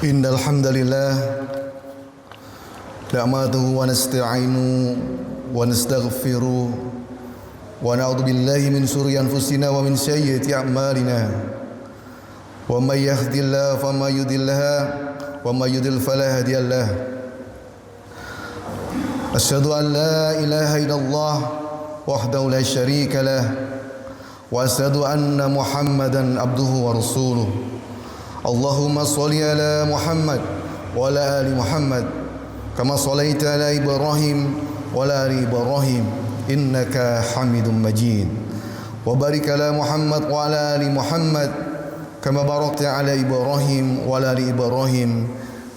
Innal hamdalillah nahmaduhu wa nasta'inuhu wa nastaghfiruh wa na'udzu billahi min shururi anfusina wa min sayyiati a'malina. Wa may yahdihillahu fama mudilla lahu wa may yudlil fala hadiya lahu. Asyhadu an la ilaha illallah wahdahu la syarika lahu wa asyhadu anna Muhammadan abduhu wa rasuluh. Allahumma sholli ala Muhammad wa ala ali Muhammad kama shallaita ala Ibrahim wa ala ali Ibrahim innaka Hamidum Majid. Wa barik ala Muhammad wa ala ali Muhammad kama barakta ala Ibrahim wa ala ali Ibrahim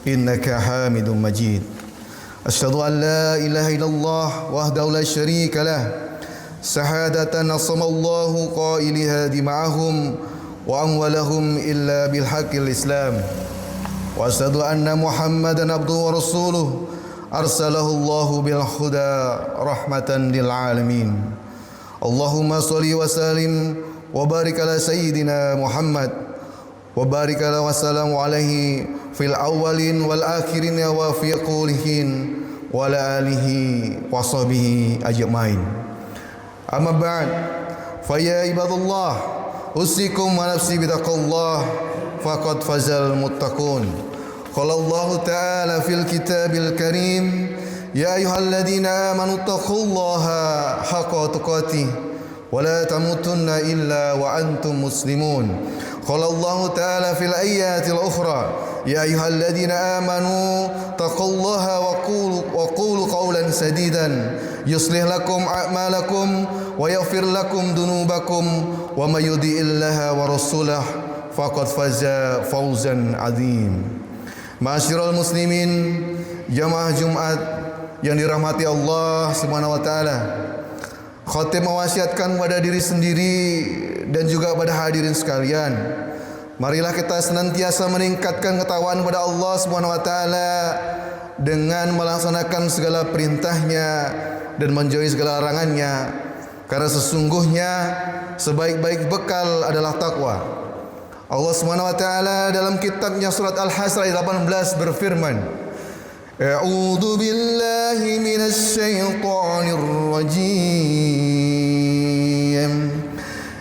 innaka Hamidum Majid. Asyhadu an la ilaha illallah wahdahu la syarika lah syahadatan nasamallahu qailiha dima'ahum wa amwalahum illa bil haqqil islam wa asyhadu anna Muhammadan abduhu wa rasuluh arsalahu Allahu bil huda rahmatan lil alamin. Allahumma shalli wa sallim wa barik ala sayyidina Muhammad wa barik ala wa sallam alaihi fil awwalin wal akhirin wa fi qulihin wa ala alihi wa sahbihi ajmain. Amma ba'd, fa ya ibadallah usikum wa nafsi bitaqallah faqad fazal muttaqun. Qala Allah ta'ala fil kitabil karim ya ayyuhalladzina amanu taqullaha haqqa tuqatih wa la tamutunna illa wa antum muslimun. Qala Allah ta'ala fil ayatil ukhra ya ayyuhalladzina amanu taqullaha wa qulu qawlan sadidan yuslih lakum a'malakum wa yaghfir lakum dunubakum wa may yuti'illaha wa rasulahu faqad faza fawzan 'azim. Ma'asyiral muslimin, jamaah Jumat yang dirahmati Allah Subhanahu wa taala. Khatib mewasiatkan pada diri sendiri dan juga pada hadirin sekalian, marilah kita senantiasa meningkatkan ketakwaan kepada Allah Subhanahu wa taala dengan melaksanakan segala perintahnya dan menjauhi segala larangannya, karena sesungguhnya sebaik-baik bekal adalah takwa. Allah Subhanahu wa taala dalam kitabnya surat Al-Hasr ayat 18 berfirman, A'udzu billahi minasy syaithanir rajim.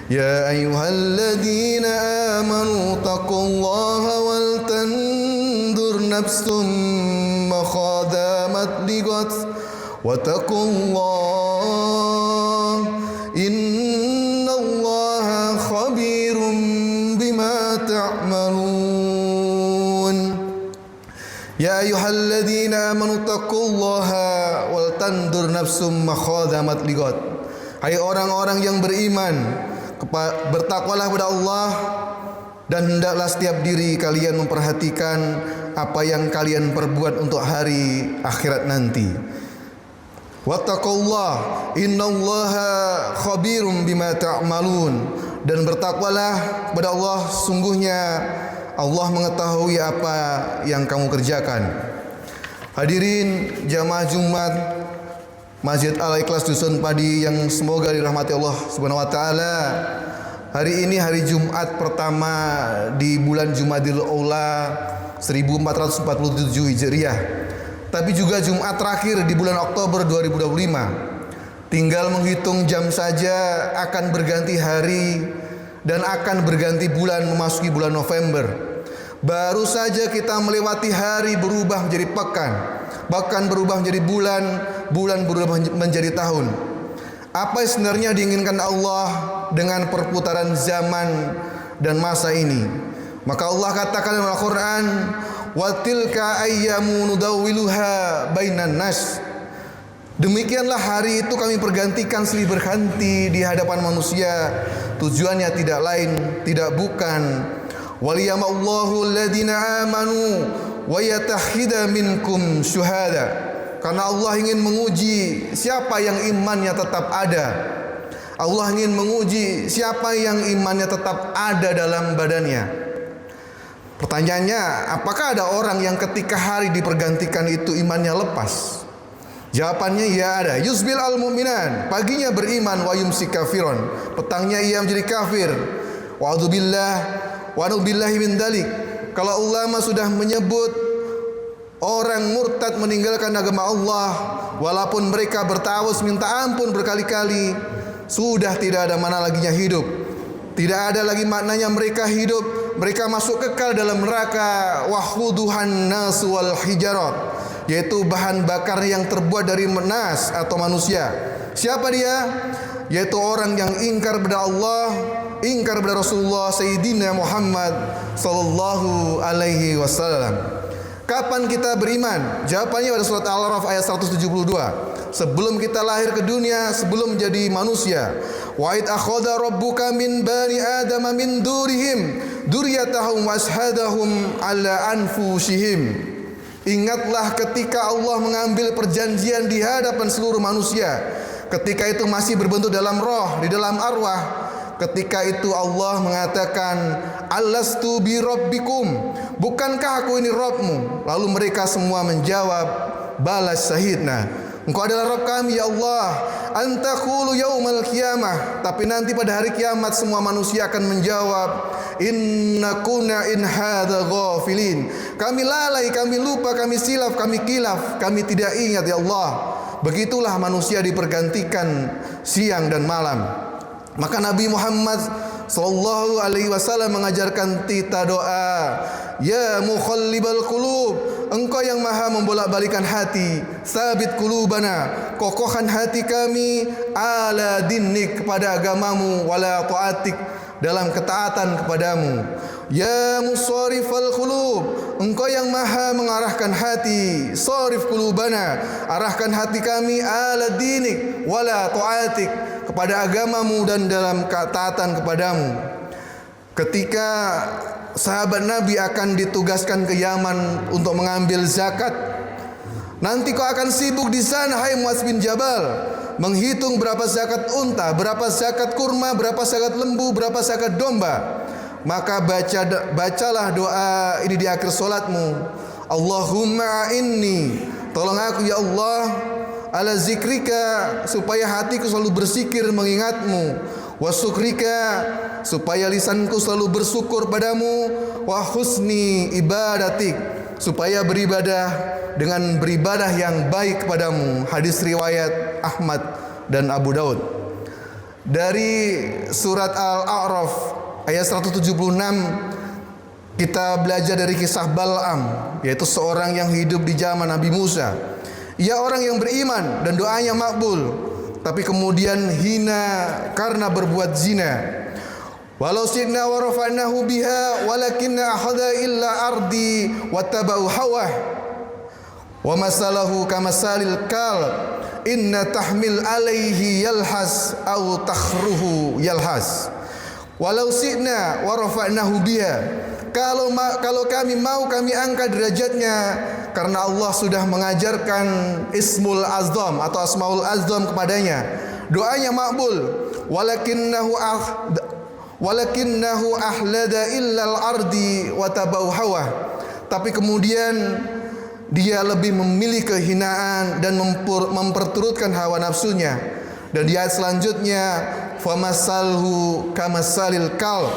Ya ayyuhalladzina amanu taqullaha wal tandur nafsum ma qaddamat lighad wattaqullah innallaha khabirum bima ta'malun. Ya ayyuhalladzina amanu taqullaha wal tandur nafsum ma qaddamat lighad. Hai orang-orang yang beriman, bertakwalah kepada Allah dan hendaklah setiap diri kalian memperhatikan apa yang kalian perbuat untuk hari akhirat nanti. Wattaqullah innallaha khabirum bima ta'malun. Dan bertakwalah kepada Allah, sungguhnya Allah mengetahui apa yang kamu kerjakan. Hadirin jamaah Jumat Masjid Al-Ikhlas Dusun Padi yang semoga dirahmati Allah Subhanahu wa taala. Hari ini hari Jumat pertama di bulan Jumadil Ula 1447 Hijriah. Tapi juga Jumat terakhir di bulan Oktober 2025. Tinggal menghitung jam saja akan berganti hari dan akan berganti bulan memasuki bulan November. Baru saja kita melewati hari berubah menjadi pekan, bahkan berubah menjadi bulan, bulan berubah menjadi tahun. Apa yang sebenarnya diinginkan Allah dengan perputaran zaman dan masa ini? Maka Allah katakan dalam Al-Quran, wa tilka ayyamu nudawwiluha bainan nas. Demikianlah hari itu kami pergantikan silih berganti di hadapan manusia. Tujuannya tidak lain, tidak bukan waliyamallahu alladhina amanu wa yatahhida minkum syuhada. Karena Allah ingin menguji siapa yang imannya tetap ada. Allah ingin menguji siapa yang imannya tetap ada dalam badannya. Pertanyaannya, apakah ada orang yang ketika hari dipergantikan itu imannya lepas? Jawabannya ya ada. Yusbil al-mu'minan, paginya beriman, wa yumsi kafiron, petangnya ia menjadi kafir. Wa a'udzubillah wa na'udzubillahi min dalik. Kalau ulama sudah menyebut orang murtad meninggalkan agama Allah, walaupun mereka bertawus minta ampun berkali-kali, sudah tidak ada mana laginya hidup. Tidak ada lagi maknanya mereka hidup. Mereka masuk kekal dalam neraka wahuduhan nas wal hijarah, yaitu bahan bakar yang terbuat dari nas atau manusia. Siapa dia? Yaitu orang yang ingkar kepada Allah, ingkar kepada Rasulullah Sayyidina Muhammad sallallahu alaihi wasallam. Kapan kita beriman? Jawabannya pada surat Al-Araf ayat 172. Sebelum kita lahir ke dunia, sebelum menjadi manusia. Wa id akhadha rabbuka min bani adama min durihim dzurriyyatahum washhadahum ala anfusihim. Ingatlah ketika Allah mengambil perjanjian di hadapan seluruh manusia. Ketika itu masih berbentuk dalam roh, di dalam arwah. Ketika itu Allah mengatakan, Alastu bi rabbikum, bukankah aku ini Rabbmu? Lalu mereka semua menjawab, balas syahidna, Engkau adalah Rabb kami ya Allah. Antaqulu yaumal qiyamah, tapi nanti pada hari kiamat semua manusia akan menjawab, Inna kunna in hadza ghafilin, kami lalai, kami lupa, kami silaf, kami kilaf, kami tidak ingat ya Allah. Begitulah manusia dipergantikan siang dan malam. Maka Nabi Muhammad sallallahu alaihi wasallam mengajarkan kita doa, ya mukhallibal qulub, Engkau yang maha membolak-balikan hati, sabit qulubana, kokohkan hati kami ala dinnik, kepada agamamu, wala ta'atik, dalam ketaatan kepadamu. Ya musarifal qulub, Engkau yang maha mengarahkan hati, sarif qulubana, arahkan hati kami ala dinik wala ta'atik, kepada agamamu dan dalam ketaatan kepadamu. Ketika sahabat Nabi akan ditugaskan ke Yaman untuk mengambil zakat, nanti kau akan sibuk di sana hai Muaz bin Jabal, menghitung berapa zakat unta, berapa zakat kurma, berapa zakat lembu, berapa zakat domba. Maka bacalah doa ini di akhir solatmu. Allahumma inni, tolong aku ya Allah, ala zikrika, supaya hatiku selalu berzikir mengingatmu, wa syukrika, supaya lisanku selalu bersyukur padamu, wa husni ibadatik, supaya beribadah dengan beribadah yang baik kepadamu. Hadis riwayat Ahmad dan Abu Daud. Dari surat Al-A'raf ayat 176 kita belajar dari kisah Bal'am, yaitu seorang yang hidup di zaman Nabi Musa. Ia orang yang beriman dan doanya makbul, tapi kemudian hina karena berbuat zina. Walau sidna wa rafa'nahu biha walakinna akhadha illa ardi wattaba'u hawah wa masalahu kamasalil kalb inna tahmil alaihi yalhas au takhruhu yalhas. Walau sidna wa rafa'nahu biha, kalau kami mau kami angkat derajatnya, karena Allah sudah mengajarkan Ismul Azam atau Asmaul Azam kepadanya. Doanya makbul. Walakinnahu ahlada illal ardi wa tabau hawa. Tapi kemudian dia lebih memilih kehinaan dan memperturutkan hawa nafsunya. Dan di ayat selanjutnya, famasalhu kamasalil kalb,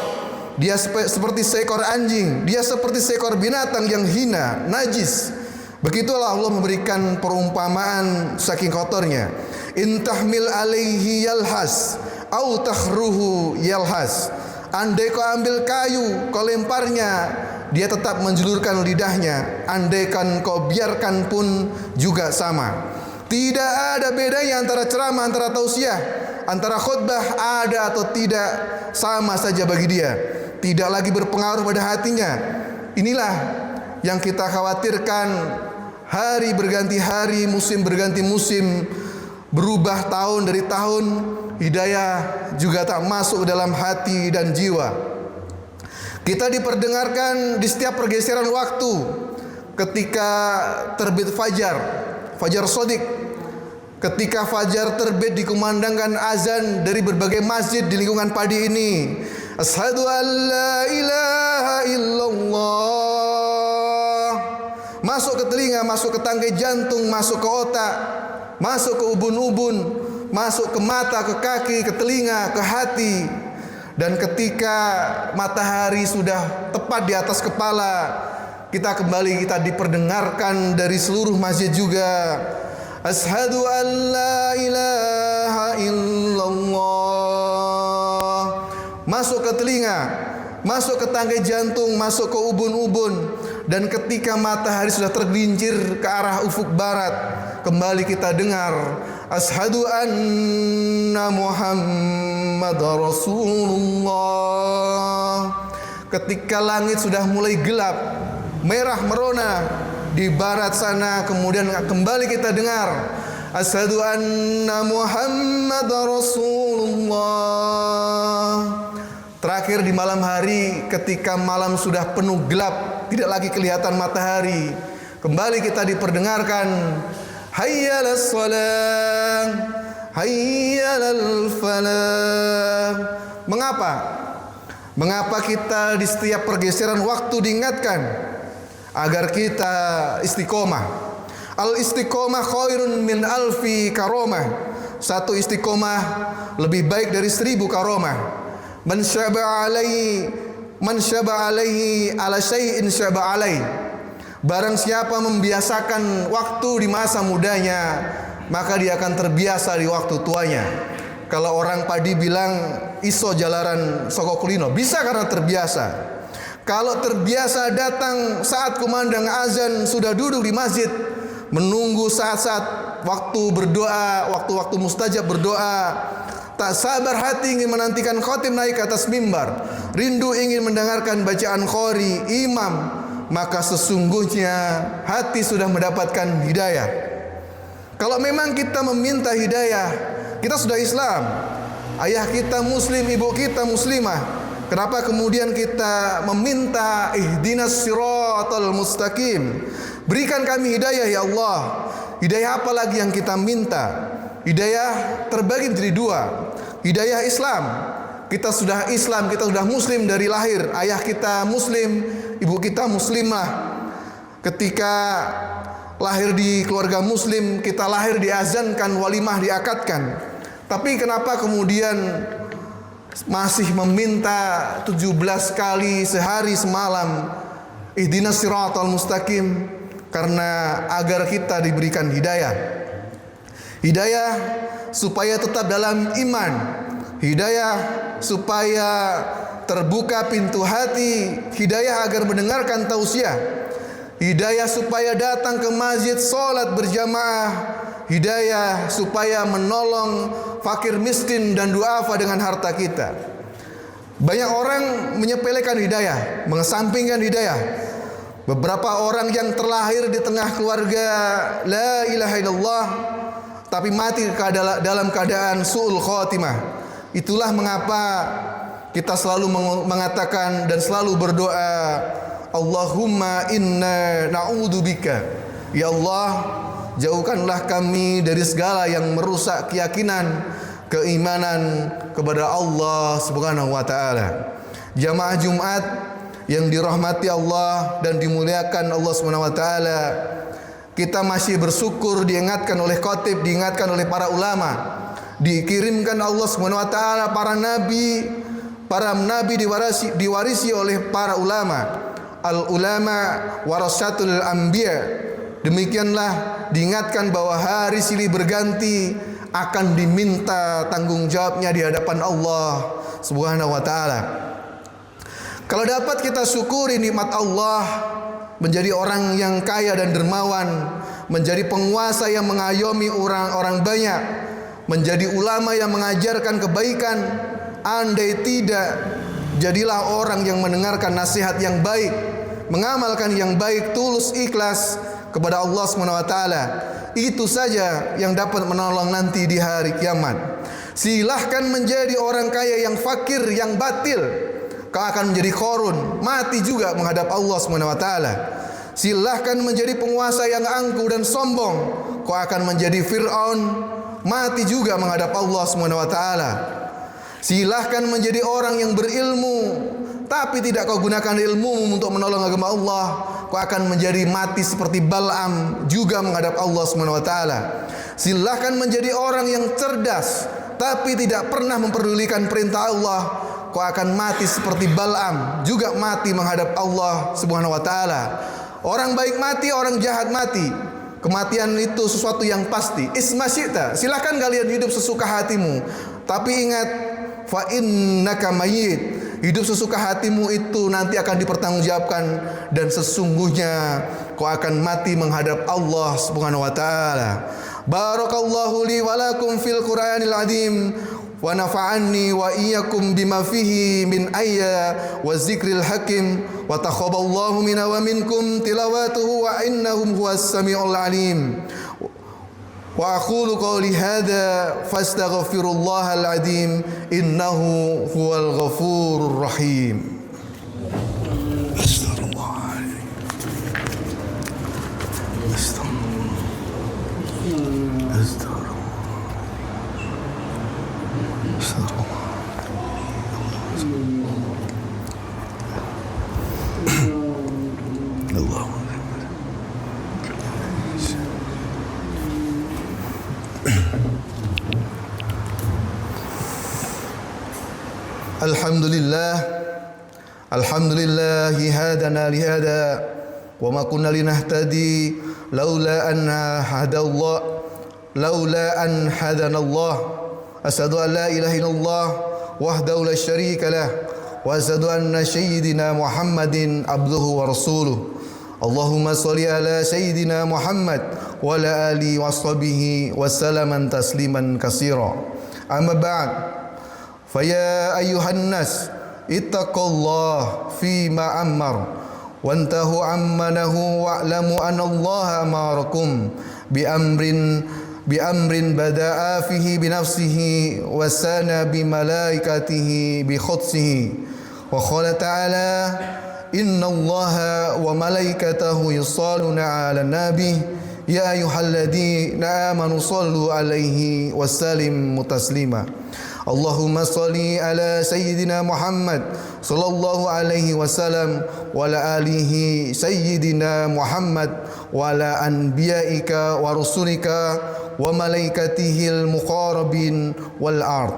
dia seperti seekor anjing, dia seperti seekor binatang yang hina, najis. Begitulah Allah memberikan perumpamaan saking kotornya. In tahmil alaihi yalhas au takhruhu yalhas. Andai kau ambil kayu, kau lemparnya, dia tetap menjulurkan lidahnya. Andaikan kau biarkan pun juga sama. Tidak ada bedanya antara ceramah, antara tausiah, antara khutbah, ada atau tidak, sama saja bagi dia. Tidak lagi berpengaruh pada hatinya. Inilah yang kita khawatirkan. Hari berganti hari, musim berganti musim, berubah tahun dari tahun, hidayah juga tak masuk dalam hati dan jiwa. Kita diperdengarkan di setiap pergeseran waktu. Ketika terbit fajar shadiq, ketika fajar terbit dikumandangkan azan dari berbagai masjid di lingkungan padi ini. Asyhadu an la ilaha illallah. Masuk ke telinga, masuk ke tangkai jantung, masuk ke otak, masuk ke ubun-ubun, masuk ke mata, ke kaki, ke telinga, ke hati. Dan ketika matahari sudah tepat di atas kepala, kita diperdengarkan dari seluruh masjid juga, asyhadu an la ilaha illallah. Masuk ke telinga, masuk ke tangkai jantung, masuk ke ubun-ubun. Dan ketika matahari sudah tergelincir ke arah ufuk barat, kembali kita dengar asyhadu anna Muhammadar Rasulullah. Ketika langit sudah mulai gelap, merah merona di barat sana, kemudian kembali kita dengar asyhadu anna Muhammadar Rasulullah. Terakhir di malam hari, ketika malam sudah penuh gelap, tidak lagi kelihatan matahari, kembali kita diperdengarkan hayya 'alas shalah, hayya 'alal falah. Mengapa kita di setiap pergeseran waktu diingatkan agar kita istiqomah? Al istiqomah khairun min alfi karomah. Satu istiqomah lebih baik dari 1000 karomah. Man syaba alaihi ala syai'in syaba alaihi. Barang siapa membiasakan waktu di masa mudanya, maka dia akan terbiasa di waktu tuanya. Kalau orang padi bilang iso jalaran soko kulino, bisa karena terbiasa. Kalau terbiasa datang saat kumandang azan, sudah duduk di masjid menunggu saat-saat waktu berdoa, waktu-waktu mustajab berdoa, tak sabar hati ingin menantikan khatib naik ke atas mimbar, rindu ingin mendengarkan bacaan qori imam, maka sesungguhnya hati sudah mendapatkan hidayah. Kalau memang kita meminta hidayah, kita sudah Islam, ayah kita muslim, ibu kita muslimah, kenapa kemudian kita meminta ihdinas siratal mustaqim? Berikan kami hidayah ya Allah. Hidayah apa lagi yang kita minta? Hidayah terbagi menjadi 2. Hidayah Islam, kita sudah Islam, kita sudah muslim dari lahir. Ayah kita muslim, ibu kita muslimah. Ketika lahir di keluarga muslim, kita lahir diazankan, walimah diakadkan. Tapi kenapa kemudian masih meminta 17 kali sehari semalam ihdinas siratal mustaqim? Karena agar kita diberikan hidayah. Hidayah supaya tetap dalam iman, hidayah supaya terbuka pintu hati, hidayah agar mendengarkan tausiah, hidayah supaya datang ke masjid sholat berjamaah, hidayah supaya menolong fakir miskin dan duafa dengan harta kita. Banyak orang menyepelekan hidayah, mengesampingkan hidayah. Beberapa orang yang terlahir di tengah keluarga la ilaha illallah, tapi mati dalam keadaan su'ul khotimah. Itulah mengapa kita selalu mengatakan dan selalu berdoa, Allahumma inna na'udzubika. Ya Allah, jauhkanlah kami dari segala yang merusak keyakinan, keimanan kepada Allah Subhanahu wa taala. Jamaah Jumat yang dirahmati Allah dan dimuliakan Allah Subhanahu wa taala, kita masih bersyukur diingatkan oleh khatib, diingatkan oleh para ulama, dikirimkan Allah Subhanahu wa taala para nabi diwarisi oleh para ulama. Al ulama warasatul anbiya. Demikianlah diingatkan bahwa hari silih berganti akan diminta tanggung jawabnya di hadapan Allah Subhanahu wa taala. Kalau dapat kita syukuri nikmat Allah, menjadi orang yang kaya dan dermawan, menjadi penguasa yang mengayomi orang-orang banyak, menjadi ulama yang mengajarkan kebaikan. Andai tidak, jadilah orang yang mendengarkan nasihat yang baik, mengamalkan yang baik, tulus ikhlas kepada Allah SWT. Itu saja yang dapat menolong nanti di hari kiamat. Silahkan menjadi orang kaya yang fakir, yang batil, kau akan menjadi korun, mati juga menghadap Allah SWT. Silahkan menjadi penguasa yang angkuh dan sombong, kau akan menjadi Fir'aun, mati juga menghadap Allah SWT. Silahkan menjadi orang yang berilmu, tapi tidak kau gunakan ilmu untuk menolong agama Allah, kau akan menjadi mati seperti Bal'am, juga menghadap Allah SWT. Silahkan menjadi orang yang cerdas, tapi tidak pernah memperdulikan perintah Allah, kau akan mati seperti Bal'am, juga mati menghadap Allah Subhanahu wa taala. Orang baik mati, orang jahat mati. Kematian itu sesuatu yang pasti. Isma syi'ta, silakan kalian hidup sesuka hatimu. Tapi ingat, fa innaka mayyit. Hidup sesuka hatimu itu nanti akan dipertanggungjawabkan, dan sesungguhnya kau akan mati menghadap Allah Subhanahu wa taala. Barakallahu li wa lakum fil Qur'anil azim wa nafa'anni wa iyyakum bima fihi min ayya wa zikril hakim wa taqabbalallahu minna wa minkum tilawatuhu wa innahu huwas samiul alim. Wa aqulu qawli hadza fastaghfirullahal azim innahu huwal ghafurur rahim. Alhamdulillah hadana lihada wa ma kunna linahtadi laula an hadana Allah. Asyhadu an la ilaha illallah wahdahu la syarika lah wa asyhadu anna sayyidina Muhammadin abduhu wa rasuluh. Allahumma shalli ala sayyidina Muhammad wa ala alihi wa sahbihi wa sallaman tasliman katsira. Amma ba'd. Faya ayyuhan nas ittaqullah fima ammar wantahu ammanahu wa'lamu anna Allah amarakum bi amrin bada'a fihi bi nafsihi wa sana bi malaikatihi bi khudsihi wa qala ta'ala inna Allah wa malaikatahu yusalluna 'alan nabi ya ayyuhalladzina amanu sallu 'alaihi wa sallimu taslima. Allahumma salli ala sayyidina Muhammad sallallahu alaihi wasallam wa ala alihi sayyidina Muhammad wa ala anbiya'ika wa rusulika wa malaikatihil muqarrabin wal ard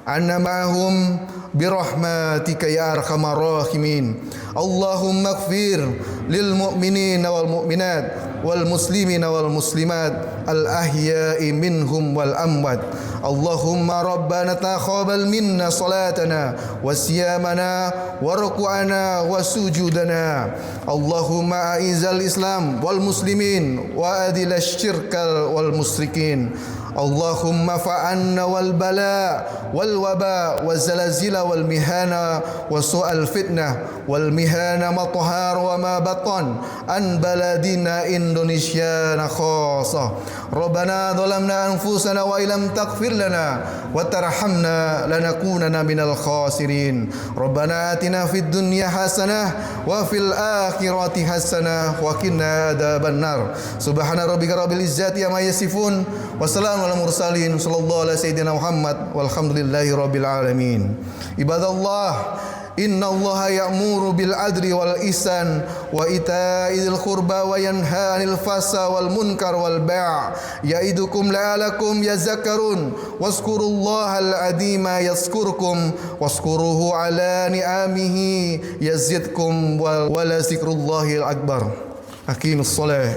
anna ma'hum birahmatika ya arhamar rahimin. Allahumma ighfir lil mu'minina wal mu'minat wal muslimina wal muslimat al ahya'i minhum wal amwat. Allahumma rabbana taqabbal minna salatana wa siyamana wa ruku'ana wa sujudana. Allahumma a'izal islam wal muslimin wa adil asyirkal wal musyrikin. Allahumma fa'anna wal bala wal waba wal zalazila wal mihana wa su'al fitnah wal mihana ma tahar wa ma batan an baladina Indonesia khassa. Rabbana dhalamna anfusana wa illam taghfir lana wa tarhamna lanakunanna minal khasirin. Rabbana atina fid dunya hasanah wa fil akhirati hasanah wa qina adzabannar. Subhana rabbika rabbil izzati amma yasifun wa salamun alal mursalin sallallahu ala sayyidina Muhammad walhamdulillahi rabbil alamin. Ibadallah, inna Allaha ya'muru bil adli wal ihsan wa ita'il qurba wa yanha 'anil fahsai wal munkar wal bai'. Ya'idukum la'alakum yazakkarun. Wazkurullahal 'azima yazkurkum wazkuruhu 'ala ni'amihi yazidkum wa la zikrullahil akbar. Aqimus shalah.